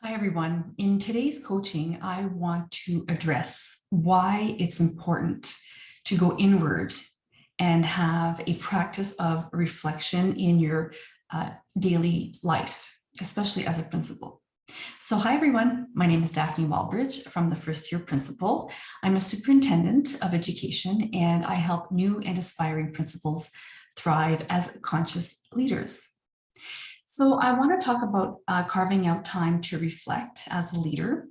Hi, everyone. In today's coaching, I want to address why it's important to go inward and have a practice of reflection in your daily life, especially as a principal. So hi, everyone. My name is Daphne Walbridge from the First Year Principal. I'm a superintendent of education, and I help new and aspiring principals thrive as conscious leaders. So I want to talk about carving out time to reflect as a leader.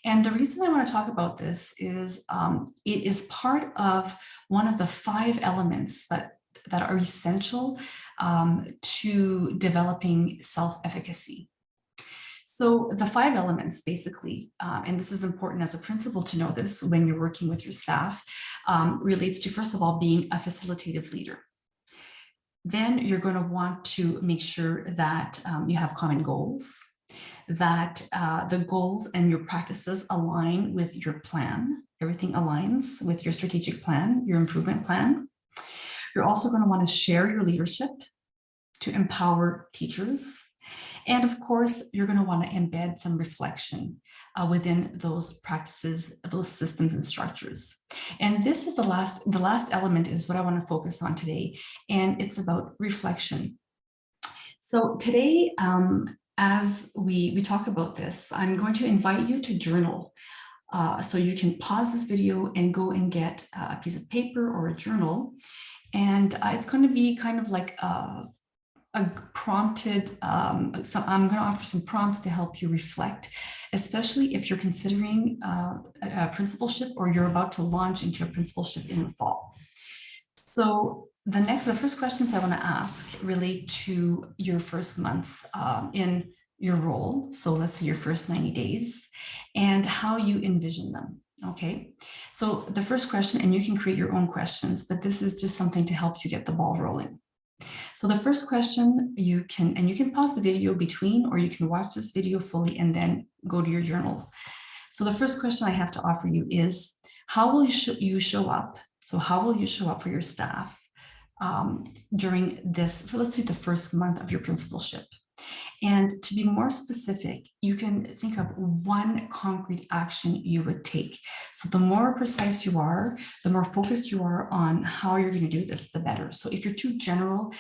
And the reason I want to talk about this is it is part of one of the 5 elements that are essential to developing self-efficacy. So the 5 elements basically, and this is important as a principal to know this when you're working with your staff, relates to, first of all, being a facilitative leader. Then you're going to want to make sure that you have common goals, that the goals and your practices align with your plan. Everything aligns with your strategic plan, your improvement plan. You're also going to want to share your leadership to empower teachers. And of course, you're going to want to embed some reflection within those practices, those systems and structures. And this is the last element is what I want to focus on today. And it's about reflection. So today, as we talk about this, I'm going to invite you to journal. So you can pause this video and go and get a piece of paper or a journal. And it's going to be kind of like a prompted, so I'm going to offer some prompts to help you reflect, especially if you're considering a principalship or you're about to launch into a principalship in the fall. So the first questions I want to ask relate to your first months in your role. So let's say your first 90 days and how you envision them. Okay, so the first question, and you can create your own questions, but this is just something to help you get the ball rolling. So the first question, you can pause the video between, or you can watch this video fully and then go to your journal. So the first question I have to offer you is, how will you show up? So how will you show up for your staff during this, let's say the first month of your principalship? And to be more specific, you can think of one concrete action you would take. So the more precise you are, the more focused you are on how you're going to do this, the better. So if you're too general,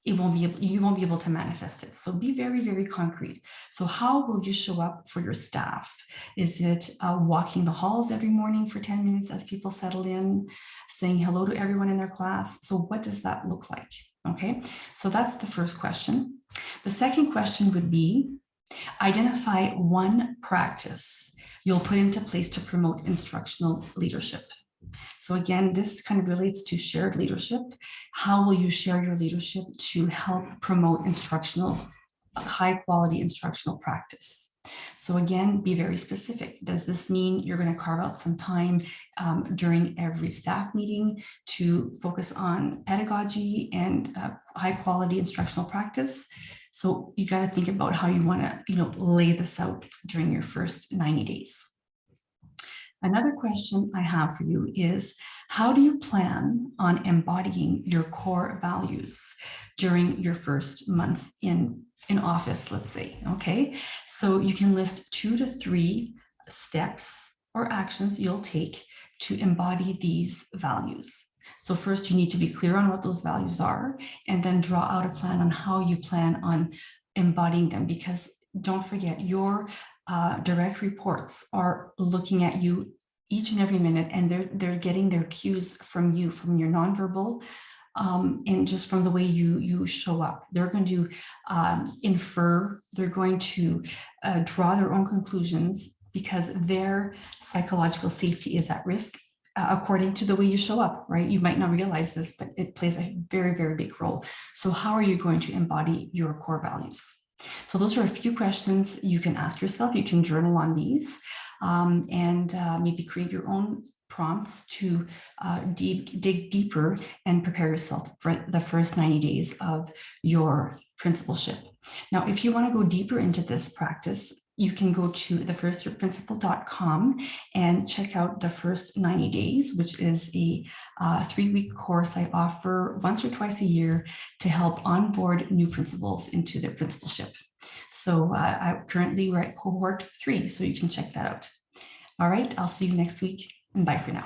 you won't be able to manifest it. So be very, very concrete. So how will you show up for your staff? Is it walking the halls every morning for 10 minutes as people settle in, saying hello to everyone in their class? So what does that look like? Okay, so that's the first question. The second question would be, identify one practice you'll put into place to promote instructional leadership. So again, this kind of relates to shared leadership. How will you share your leadership to help promote high quality instructional practice? So again, be very specific. Does this mean you're going to carve out some time during every staff meeting to focus on pedagogy and high quality instructional practice? So you got to think about how you want to, lay this out during your first 90 days. Another question I have for you is, how do you plan on embodying your core values during your first months in office, let's say? Okay, so you can list 2 to 3 steps or actions you'll take to embody these values. So first, you need to be clear on what those values are, and then draw out a plan on how you plan on embodying them, because don't forget, your direct reports are looking at you each and every minute, and they're getting their cues from you, from your nonverbal, and just from the way you show up. They're going to infer, they're going to draw their own conclusions, because their psychological safety is at risk according to the way you show up, right? You might not realize this, but it plays a very, very big role. So how are you going to embody your core values? So those are a few questions you can ask yourself. You can journal on these and maybe create your own prompts to dig deeper and prepare yourself for the first 90 days of your principalship. Now, if you want to go deeper into this practice, you can go to thefirstyearprinciple.com and check out the first 90 days, which is a 3-week course I offer once or twice a year to help onboard new principals into their principalship. So currently we're at cohort 3, so you can check that out. All right, I'll see you next week, and bye for now.